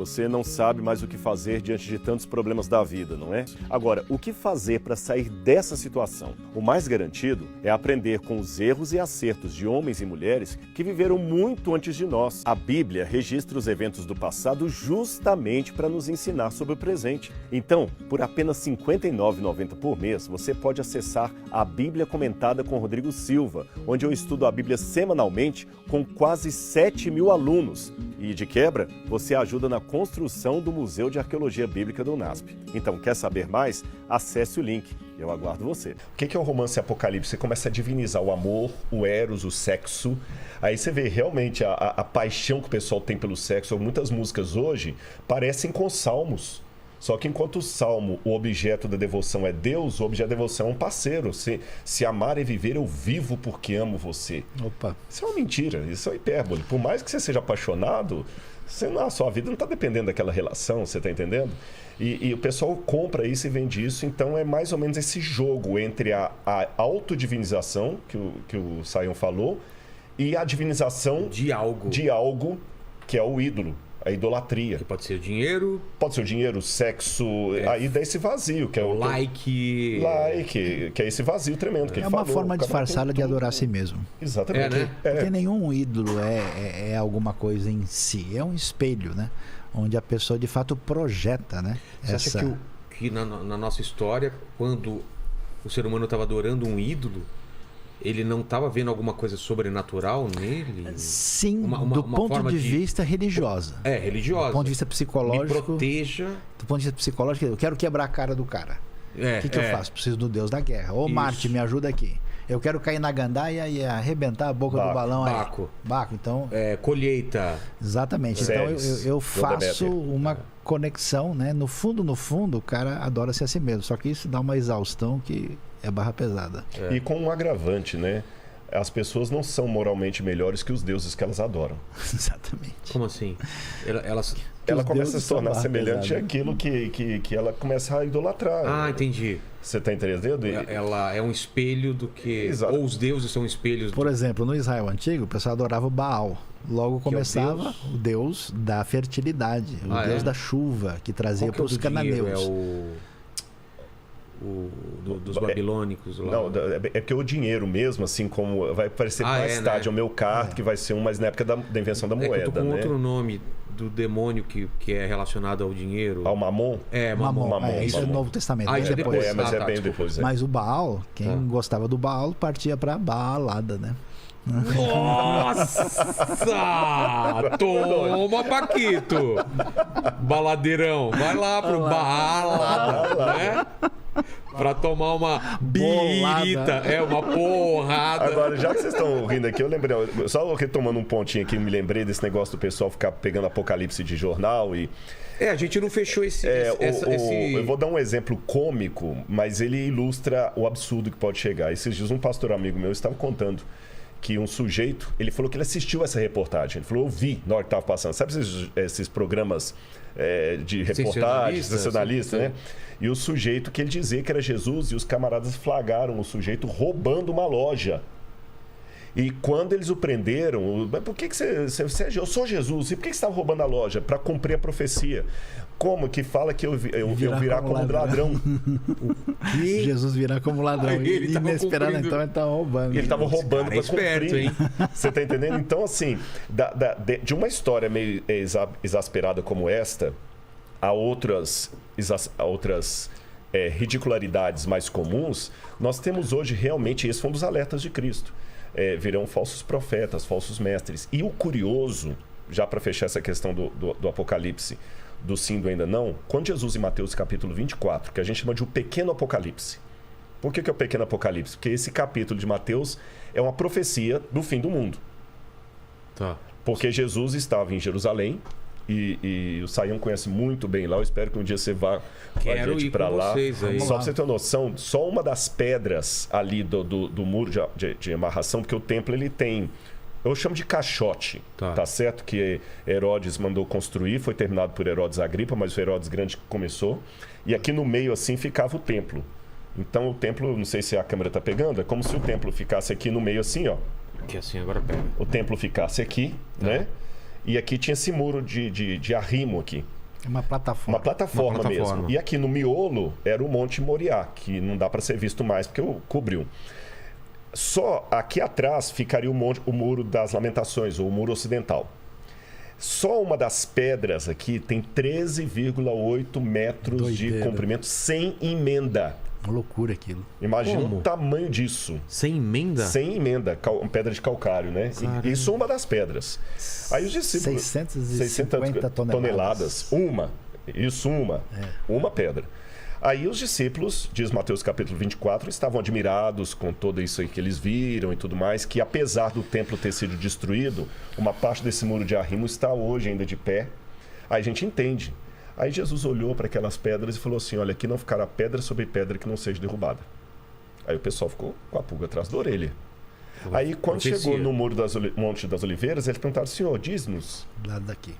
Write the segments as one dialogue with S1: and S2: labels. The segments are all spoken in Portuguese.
S1: Você não sabe mais o que fazer diante de tantos problemas da vida, não é? Agora, o que fazer para sair dessa situação? O mais garantido é aprender com os erros e acertos de homens e mulheres que viveram muito antes de nós. A Bíblia registra os eventos do passado justamente para nos ensinar sobre o presente. Então, por apenas R$ 59,90 por mês, você pode acessar a Bíblia Comentada com Rodrigo Silva, onde eu estudo a Bíblia semanalmente com quase 7.000 alunos. E, de quebra, você ajuda na construção do Museu de Arqueologia Bíblica do UNASP. Então, quer saber mais? Acesse o link. Eu aguardo você. O que é o romance apocalipse? Você começa a divinizar o amor, o eros, o sexo. Aí você vê realmente a paixão que o pessoal tem pelo sexo. Muitas músicas hoje parecem com salmos. Só que enquanto o salmo, o objeto da devoção é Deus, o objeto da devoção é um parceiro. Se amar é viver, eu vivo porque amo você.
S2: Opa.
S1: Isso é uma mentira, isso é hipérbole. Por mais que você seja apaixonado, a sua vida não está dependendo daquela relação, você está entendendo? E o pessoal compra isso e vende isso, então é mais ou menos esse jogo entre a autodivinização, que o Sion falou, e a divinização de algo que é o ídolo. A idolatria.
S3: Que pode ser dinheiro.
S1: Pode ser o dinheiro, o sexo. Aí dá esse vazio. Que é o
S3: like.
S1: Que é esse vazio tremendo. Que
S2: é uma forma disfarçada de adorar a si mesmo.
S1: Exatamente.
S3: Né?
S2: Porque nenhum ídolo é alguma coisa em si. É um espelho, né? Onde a pessoa de fato projeta, né?
S3: Você acha que na nossa história, quando o ser humano estava adorando um ídolo, ele não estava vendo alguma coisa sobrenatural nele?
S2: Sim, do ponto de vista religiosa.
S3: Religiosa.
S2: Do ponto de vista psicológico.
S3: Me proteja.
S2: Do ponto de vista psicológico, eu quero quebrar a cara do cara. O que eu faço? Preciso do Deus da guerra. Ô Marte, me ajuda aqui. Eu quero cair na gandaia e arrebentar a boca do balão aí. Baco, então...
S3: colheita.
S2: Exatamente.
S1: Séries,
S2: então eu faço uma conexão, né? No fundo, o cara adora-se a si mesmo. Só que isso dá uma exaustão que é barra pesada.
S1: E com um agravante, né? As pessoas não são moralmente melhores que os deuses que elas adoram.
S2: Exatamente.
S3: Como assim?
S1: Ela começa a se tornar semelhante àquilo que ela começa a idolatrar.
S3: Entendi.
S1: Você está entendendo?
S3: Ela é um espelho do que... Exato. Ou os deuses são espelhos...
S2: Por exemplo, no Israel antigo, o pessoal adorava o Baal. Logo começava o deus da fertilidade, o deus da chuva, que trazia para os cananeus.
S3: Dos babilônicos lá.
S1: Não, é porque o dinheiro mesmo, assim como vai aparecer mais tarde, né? O Melkart, que vai ser mais na época da invenção da moeda.
S3: Que eu tô com outro nome do demônio que é relacionado ao dinheiro.
S1: Ao Mamon?
S2: Mamon. Isso é no Novo Testamento.
S3: Isso é depois.
S1: Mas é bem depois.
S2: Mas o Baal, quem gostava do Baal, partia para Baalada, né?
S3: Nossa! Toma, Paquito! Baladeirão, vai lá pro Balada, né? Pra tomar uma birita, uma porrada.
S1: Agora, já que vocês estão rindo aqui, eu lembrei, só retomando um pontinho aqui, me lembrei desse negócio do pessoal ficar pegando apocalipse de jornal e...
S3: A gente não fechou esse...
S1: Eu vou dar um exemplo cômico, mas ele ilustra o absurdo que pode chegar. Esses dias um pastor amigo meu estava contando que um sujeito, ele falou que ele assistiu essa reportagem. Ele falou, eu vi na hora que estava passando. Sabe esses programas de reportagem, sensacionalista, né? E o sujeito que ele dizia que era Jesus, e os camaradas flagraram o sujeito roubando uma loja. E quando eles o prenderam, por que você eu sou Jesus, e por que você estava roubando a loja? Para cumprir a profecia. Como que fala que eu virar como ladrão?
S2: Jesus virá como ladrão.
S3: Ele
S2: inesperado, então ele estava roubando.
S1: Ele estava roubando para cumprir.
S3: Hein?
S1: Você está entendendo? Então, assim, de uma história meio exasperada como esta, há outras ridicularidades mais comuns. Nós temos hoje realmente, esse foi um dos alertas de Cristo. Virão falsos profetas, falsos mestres. E o curioso, já para fechar essa questão do Apocalipse, do sim, do ainda não, quando Jesus em Mateus capítulo 24, que a gente chama de o pequeno Apocalipse. Por que é o pequeno Apocalipse? Porque esse capítulo de Mateus é uma profecia do fim do mundo.
S3: Tá.
S1: Porque Jesus estava em Jerusalém, e o Sayão conhece muito bem lá. Eu espero que um dia você vá com a gente para lá. Só para você ter uma noção, só uma das pedras ali do muro de amarração, porque o templo ele tem, eu chamo de caixote, tá certo? Que Herodes mandou construir, foi terminado por Herodes Agripa, mas o Herodes Grande começou. E aqui no meio assim ficava o templo. Então o templo, não sei se a câmera está pegando, é como se o templo ficasse aqui no meio assim, ó.
S3: Aqui assim, agora pega.
S1: O templo ficasse aqui, né? e aqui tinha esse muro de arrimo aqui.
S2: Uma plataforma.
S1: Uma plataforma mesmo. E aqui no miolo era o Monte Moriá, que não dá para ser visto mais porque cobriu. Só aqui atrás ficaria o Muro das Lamentações, ou o Muro Ocidental. Só uma das pedras aqui tem 13,8 metros de comprimento sem emenda.
S2: Uma loucura aquilo.
S1: Imagina o tamanho disso.
S3: Sem emenda?
S1: Sem emenda, pedra de calcário, né? Caramba. Isso é uma das pedras. Aí os discípulos...
S2: 650 toneladas.
S1: Uma pedra. Aí os discípulos, diz Mateus capítulo 24, estavam admirados com tudo isso aí que eles viram e tudo mais, que apesar do templo ter sido destruído, uma parte desse muro de arrimo está hoje ainda de pé. Aí a gente entende. Aí Jesus olhou para aquelas pedras e falou assim, olha, aqui não ficará pedra sobre pedra que não seja derrubada. Aí o pessoal ficou com a pulga atrás da orelha. Aí quando chegou no Muro Monte das Oliveiras, eles perguntaram, Senhor, diz-nos,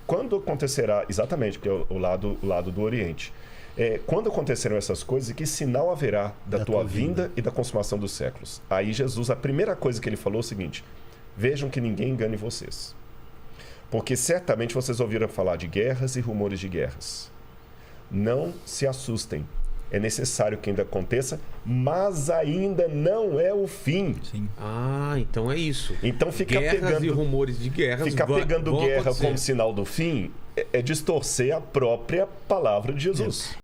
S1: quando acontecerá, exatamente, que é o lado do Oriente, quando acontecerão essas coisas e que sinal haverá da tua vinda e da consumação dos séculos? Aí Jesus, a primeira coisa que ele falou é o seguinte, vejam que ninguém engane vocês. Porque certamente vocês ouviram falar de guerras e rumores de guerras. Não se assustem. É necessário que ainda aconteça, mas ainda não é o fim.
S3: Sim. Ah, então é isso.
S1: Então fica
S3: guerras
S1: pegando
S3: e rumores de guerras.
S1: Ficar pegando guerra
S3: acontecer
S1: como sinal do fim é distorcer a própria palavra de Jesus.